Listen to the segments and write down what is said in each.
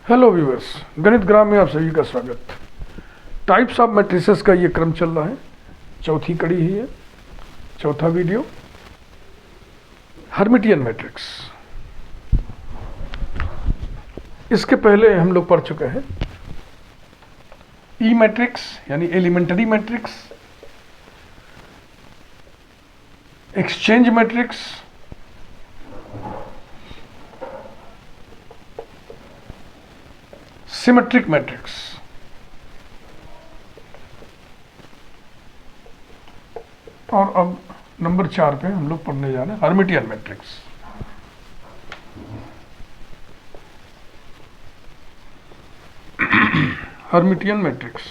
Hello viewers, गणित ग्राम में आप सभी का स्वागत। टाइप्स ऑफ मैट्रिसेस का ये क्रम चल रहा है, चौथी कड़ी ही है, चौथा वीडियो। हर्मिटियन मैट्रिक्स, इसके पहले हम लोग पढ़ चुके हैं ई मैट्रिक्स यानी elementary matrix, exchange matrix, symmetric matrix. और अब नंबर 4 पे हम लोग पढ़ने जा रहे हैं Hermitian matrix. Hermitian matrix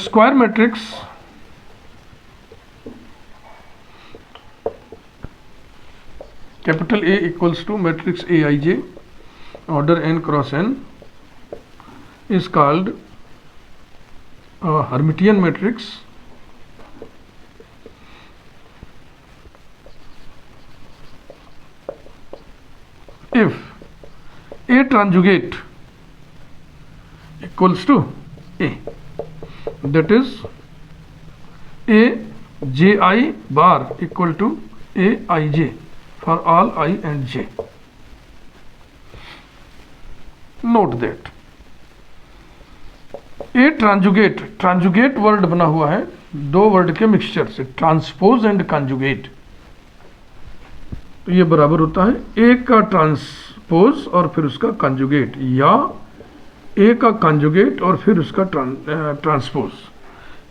square matrix capital A equals to matrix Aij order n cross n is called a Hermitian matrix if A conjugate equals to A, that is Aji bar equal to Aij for all I and j. Note that A ट्रांजुगेट word बना हुआ है दो word के mixture से, transpose and conjugate. तो ये बराबर होता है ए का ट्रांसपोज और फिर उसका कंजुगेट, या ए का कंजुगेट और फिर उसका ट्रांसपोज।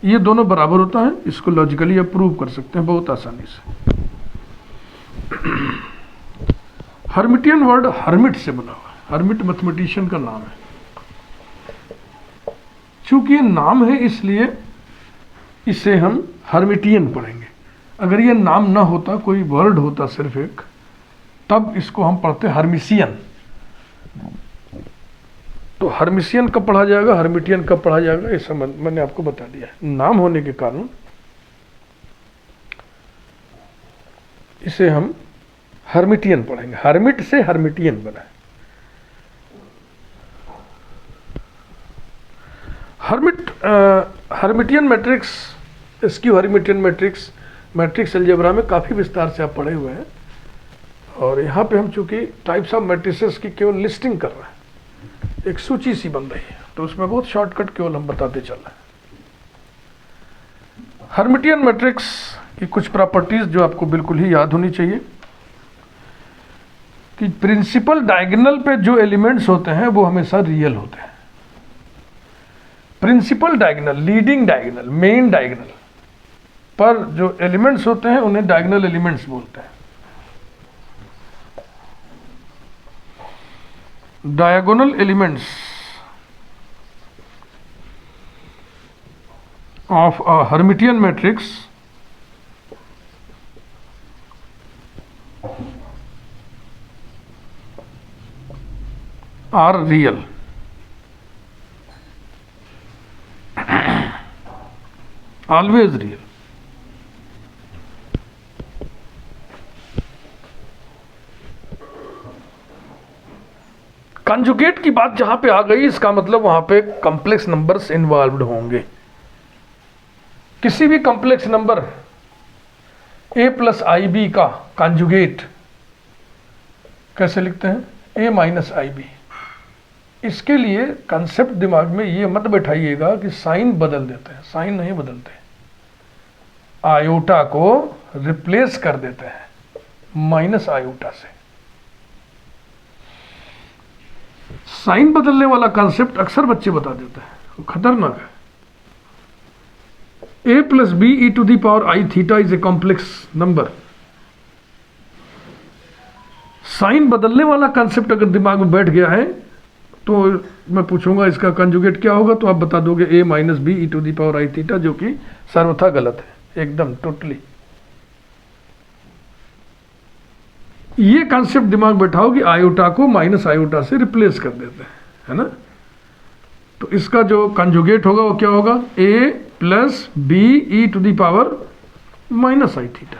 ये दोनों बराबर होता है। इसको लॉजिकली आप प्रूव कर सकते हैं बहुत आसानी से। हर्मिटियन वर्ड हर्मिट से बना हुआ है, हर्मिट मैथमेटिशियन का नाम है। चूंकि ये नाम है इसलिए इसे हम हर्मिटियन पढ़ेंगे। अगर ये नाम ना होता, कोई वर्ड होता सिर्फ एक, तब इसको हम पढ़ते हर्मिशियन। तो हर्मिशियन कब पढ़ा जाएगा, हर्मिटियन कब पढ़ा जाएगा, ये समझ मैंने आपको बता दिया है। नाम होने के कारण इसे हम हर्मिटियन पढ़ेंगे। हर्मिट से हर्मिटियन बना है। Hermitian matrix, skew Hermitian matrix, matrix algebra में काफ़ी विस्तार से आप पढ़े हुए हैं। और यहाँ पे हम चूंकि टाइप्स ऑफ मैट्रिसेस की केवल लिस्टिंग कर रहे हैं, एक सूची सी बन रही है, तो उसमें बहुत शॉर्टकट केवल हम बताते चल रहे हैं। हर्मिटियन मैट्रिक्स की कुछ प्रॉपर्टीज जो आपको बिल्कुल ही याद होनी चाहिए कि प्रिंसिपल डायगोनल पे जो एलिमेंट्स होते हैं वो हमेशा रियल होते हैं। Principal diagonal, leading diagonal, main diagonal पर जो एलिमेंट्स होते हैं उन्हें डायगोनल एलिमेंट्स बोलते हैं। Diagonal elements of a Hermitian matrix are real. Always real. Conjugate की बात जहां पे आ गई, इसका मतलब वहां पे कॉम्प्लेक्स नंबर्स इन्वॉल्व्ड होंगे। किसी भी complex number a plus i b का कंजुगेट कैसे लिखते हैं, a माइनस आई बी। इसके लिए कंसेप्ट दिमाग में ये मत बैठाइएगा कि साइन बदल देते हैं, साइन नहीं बदलते, आयोटा को रिप्लेस कर देते हैं माइनस आयोटा से। साइन बदलने वाला कंसेप्ट अक्सर बच्चे बता देते हैं, वो खतरनाक है। a plus b e to the power i theta is a complex number. Sign बदलने वाला कंसेप्ट अगर दिमाग में बैठ गया है तो मैं पूछूंगा इसका कंजुगेट क्या होगा, तो आप बता दोगे a minus b e to the power i theta, जो कि सर्वथा गलत है, एकदम टोटली। ये कंसेप्ट दिमाग बैठाओ कि आयोटा को माइनस आयोटा से रिप्लेस कर देते हैं, है ना। तो इसका जो कंजुगेट होगा वो क्या होगा, a plus b e to the power minus i theta,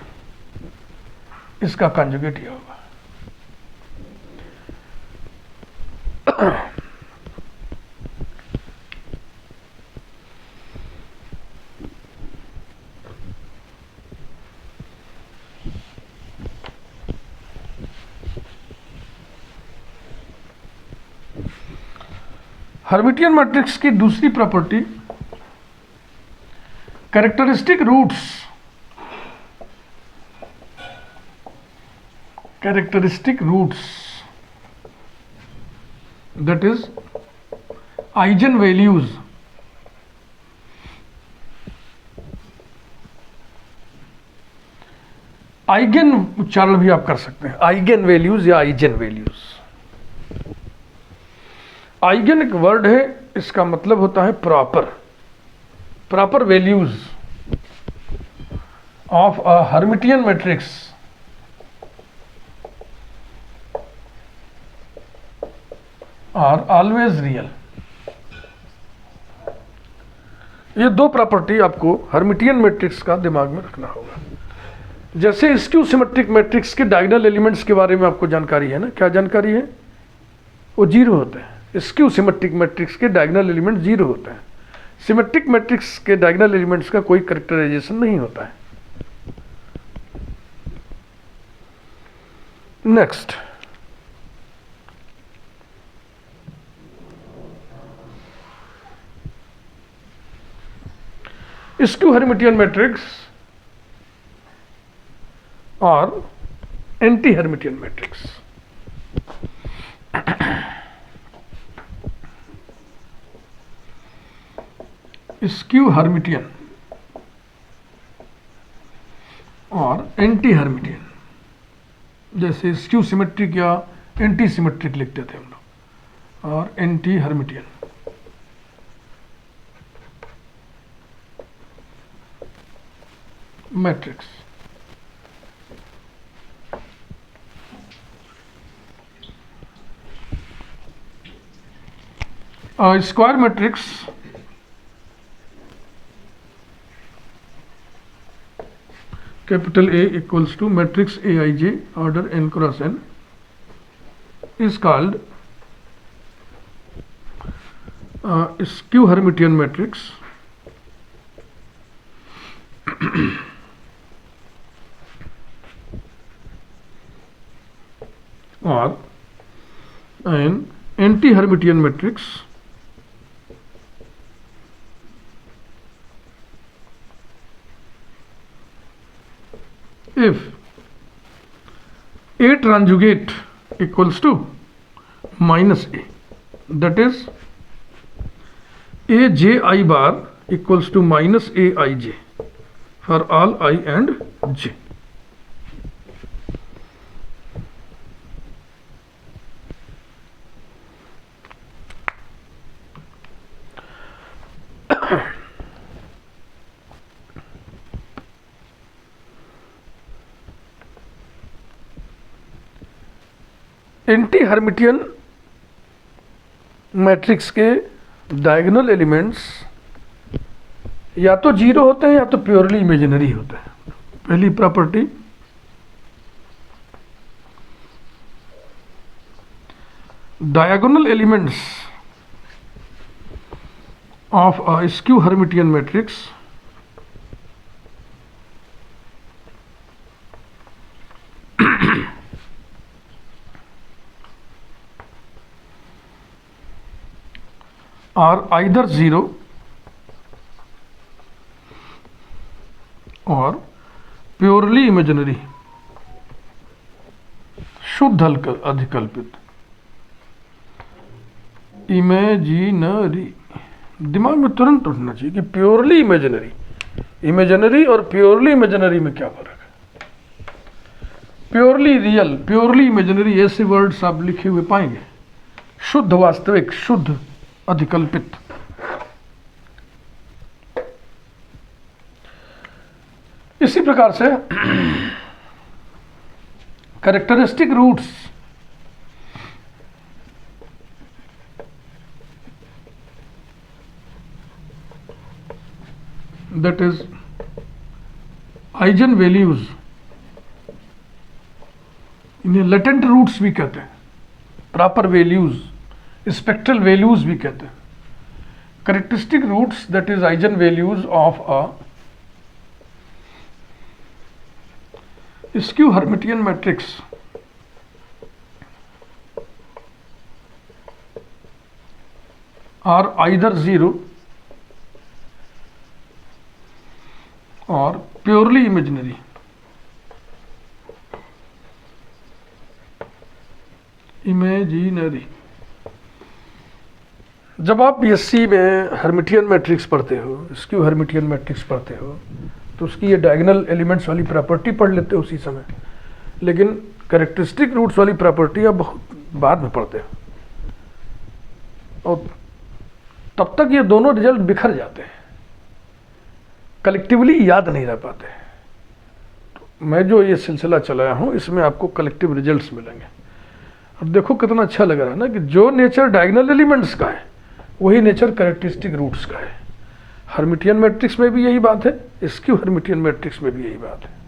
इसका कंजुगेट ये होगा। हर्मिटियन मैट्रिक्स की दूसरी property, characteristic roots, that is eigen values, eigen उच्चारण भी आप कर सकते हैं, आइगन वैल्यूज या आइजन वैल्यूज। आइगन एक वर्ड है, इसका मतलब होता है proper values of a Hermitian matrix are always real. ये दो प्रॉपर्टी आपको हर्मिटियन मैट्रिक्स का दिमाग में रखना होगा। जैसे स्क्यू सिमेट्रिक मैट्रिक्स के डायगोनल एलिमेंट्स के बारे में आपको जानकारी है ना, क्या जानकारी है? वो जीरो होते हैं। स्क्यू सिमेट्रिक मैट्रिक्स के डायगोनल एलिमेंट जीरो होते हैं। सिमेट्रिक मैट्रिक्स के डायगोनल एलिमेंट्स का कोई कैरेक्टराइजेशन नहीं होता है। नेक्स्ट, स्क्यू हर्मिटियन मैट्रिक्स और anti Hermitian matrix. Skew Hermitian और एंटी हर्मिटियन, जैसे स्क्यू सिमेट्रिक या एंटी सिमेट्रिक लिखते थे हम लोग, और anti Hermitian. Matrix square matrix capital A equals to matrix Aij order n cross n is called skew Hermitian matrix or an anti-Hermitian matrix if A conjugate equals to minus A, that is Aj bar equals to minus Aij for all I and j. Anti Hermitian matrix के diagonal elements या तो zero होते हैं या तो purely imaginary होते हैं। पहली property, diagonal elements of a skew Hermitian matrix are either zero or purely imaginary, शुद्ध अधिकल्पित। इमेजिनरी दिमाग में तुरंत उठना चाहिए कि प्योरली इमेजिनरी, इमेजिनरी और प्योरली इमेजिनरी में क्या फर्क है। प्योरली रियल, प्योरली इमेजिनरी ऐसे वर्ड्स आप लिखे हुए पाएंगे। शुद्ध वास्तविक, शुद्ध अधिकल्पित। इसी प्रकार से characteristic roots that is eigen values, इन्हें लेटेंट रूट्स भी कहते हैं, प्रॉपर वैल्यूज, स्पेक्ट्रल वैल्यूज भी कहते हैं। Characteristic roots that is eigen values of a skew Hermitian matrix are either 0 और प्योरली इमेजिनरी। इमेजिनरी, जब आप बीएससी में हर्मिटियन मैट्रिक्स पढ़ते हो, स्क्यू हर्मिटियन मैट्रिक्स पढ़ते हो, तो उसकी ये डायगोनल एलिमेंट्स वाली प्रॉपर्टी पढ़ लेते हो उसी समय, लेकिन कैरेक्टरिस्टिक रूट्स वाली प्रॉपर्टी आप बहुत बाद में पढ़ते हो, और तब तक ये दोनों रिजल्ट बिखर जाते हैं, कलेक्टिवली याद नहीं रह पाते। तो मैं जो ये सिलसिला चलाया हूँ इसमें आपको कलेक्टिव रिजल्ट्स मिलेंगे। अब देखो कितना अच्छा लग रहा है ना कि जो नेचर डायगोनल एलिमेंट्स का है वही नेचर कैरेक्टरिस्टिक रूट्स का है। हर्मिटियन मैट्रिक्स में भी यही बात है, स्क्यू हर्मिटियन मैट्रिक्स में भी यही बात है।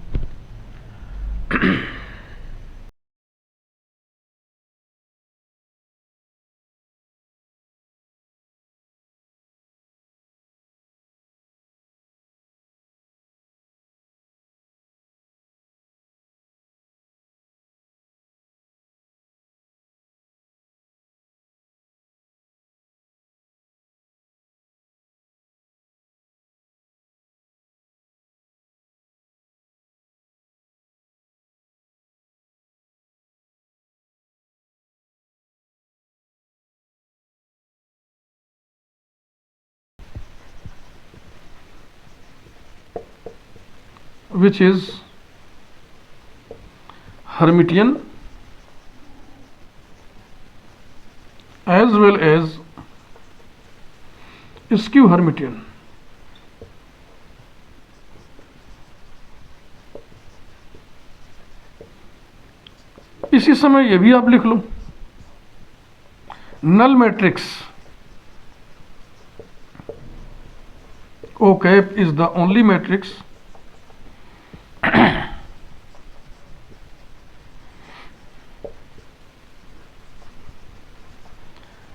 Which is Hermitian as well as skew Hermitian। इसी समय ये भी आप लिख लो, null matrix O cap is the only matrix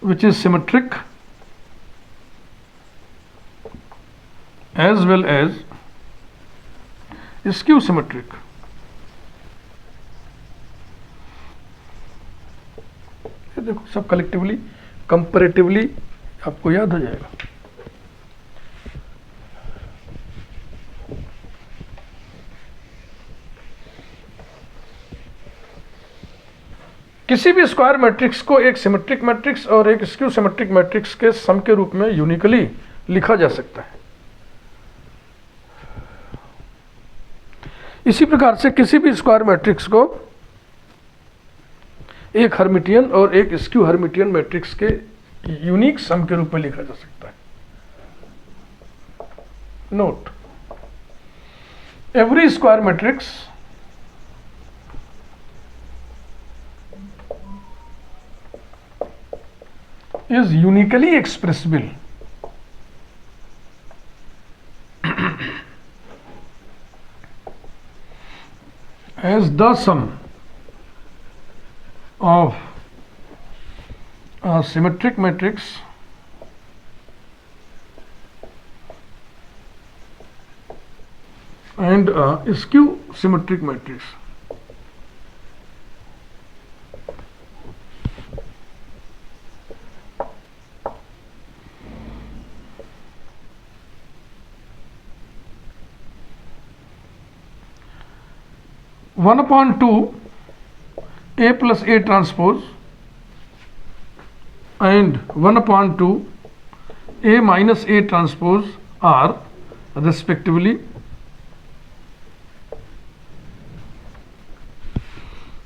which is symmetric as well as skew symmetric। ये देखो सब कलेक्टिवली कंपैरेटिवली आपको याद हो जाएगा। किसी भी स्क्वायर मैट्रिक्स को एक सिमेट्रिक मैट्रिक्स और एक स्क्यू सिमेट्रिक मैट्रिक्स के सम के रूप में यूनिकली लिखा जा सकता है। इसी प्रकार से किसी भी स्क्वायर मैट्रिक्स को एक हर्मिटियन और एक स्क्यू हर्मिटियन मैट्रिक्स के यूनिक सम के रूप में लिखा जा सकता है। Note, every square matrix is uniquely expressible as the sum of a symmetric matrix and a skew symmetric matrix। One upon two A plus A transpose and one upon two A minus A transpose are respectively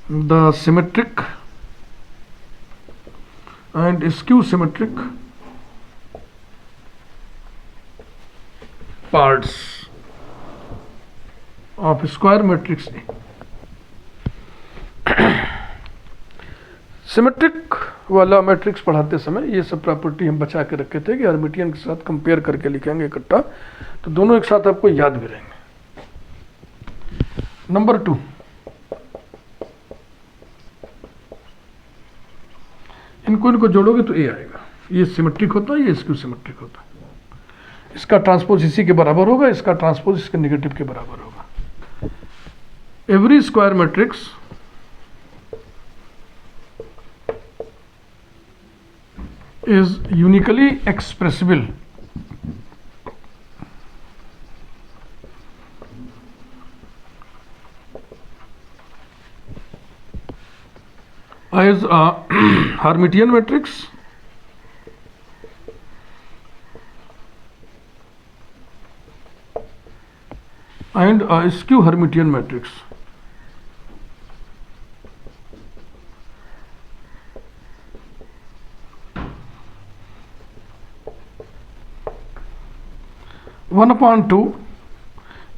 the symmetric and skew symmetric parts of square matrix A। Symmetric वाला matrix पढ़ाते समय ये सब property हम बचा के रखे थे कि हर्मिटियन के साथ कंपेयर करके लिखेंगे इकट्ठा, तो दोनों एक साथ आपको याद भी रहेंगे। नंबर 2, इनको जोड़ोगे तो ए आएगा। ये सिमेट्रिक होता है, ये स्क्यू सिमेट्रिक होता है। इसका ट्रांसपोज इसी के बराबर होगा, इसका ट्रांसपोज इसके नेगेटिव के बराबर होगा। Every square matrix is uniquely expressible as a Hermitian matrix and a skew Hermitian matrix. One upon 2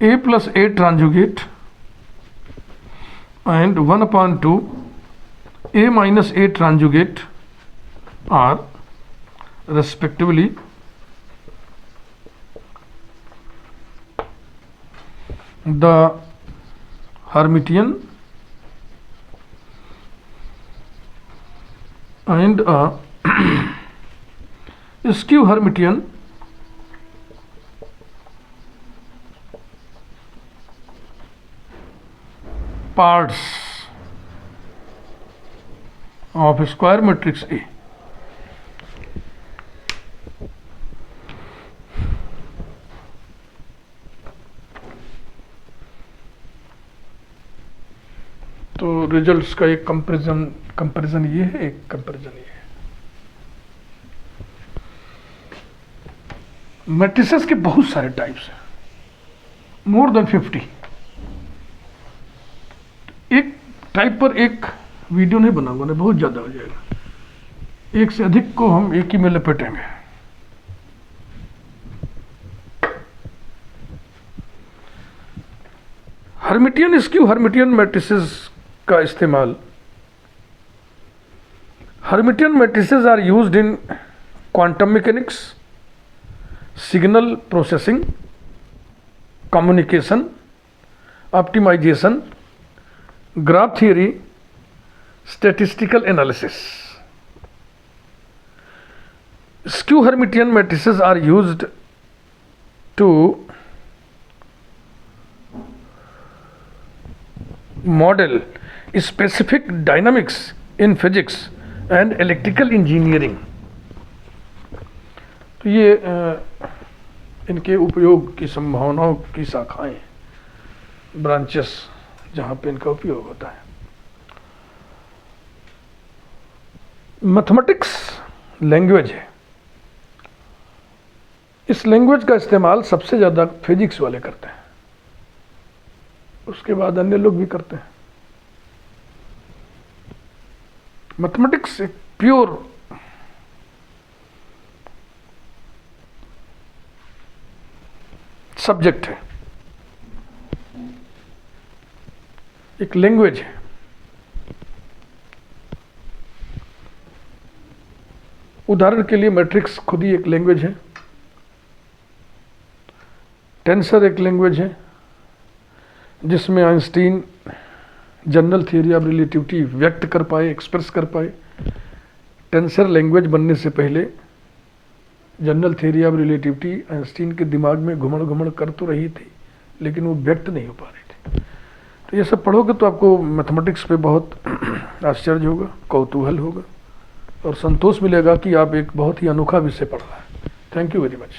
a plus a conjugate and 1 upon 2 a minus a conjugate are respectively the Hermitian and skew Hermitian parts of square matrix A. तो results का एक comparison ये है, एक comparison ये है। Matrices के बहुत सारे टाइप्स हैं, मोर देन 50। एक टाइप पर एक वीडियो नहीं बनाऊंगा, नहीं बहुत ज़्यादा हो जाएगा। एक से अधिक को हम एक ही में लपेटेंगे। हर्मिटियन स्क्यू हर्मिटियन मैट्रिसेस का इस्तेमाल, Hermitian matrices are used in quantum mechanics, signal processing, communication, optimisation, graph theory, statistical analysis. Skew Hermitian matrices are used to model specific dynamics in physics and electrical engineering. तो ये इनके उपयोग की संभावनाओं की शाखाएं, ब्रांचेस जहाँ पे इनका उपयोग होता है। मैथमेटिक्स लैंग्वेज है, इस लैंग्वेज का इस्तेमाल सबसे ज़्यादा फिजिक्स वाले करते हैं, उसके बाद अन्य लोग भी करते हैं। मैथमेटिक्स एक प्योर सब्जेक्ट है, एक लैंग्वेज है। उदाहरण के लिए मैट्रिक्स खुद ही एक लैंग्वेज है, टेंसर एक लैंग्वेज है जिसमें Einstein general theory of relativity व्यक्त कर पाए, एक्सप्रेस कर पाए। टेंसर लैंग्वेज बनने से पहले general theory of relativity Einstein के दिमाग में घुमड़ कर तो रही थी, लेकिन वो व्यक्त नहीं हो पा रही थी। तो ये सब पढ़ोगे तो आपको मैथमेटिक्स पे बहुत आश्चर्य होगा, कौतूहल होगा और संतोष मिलेगा कि आप एक बहुत ही अनोखा विषय पढ़ रहे हैं। Thank you very much.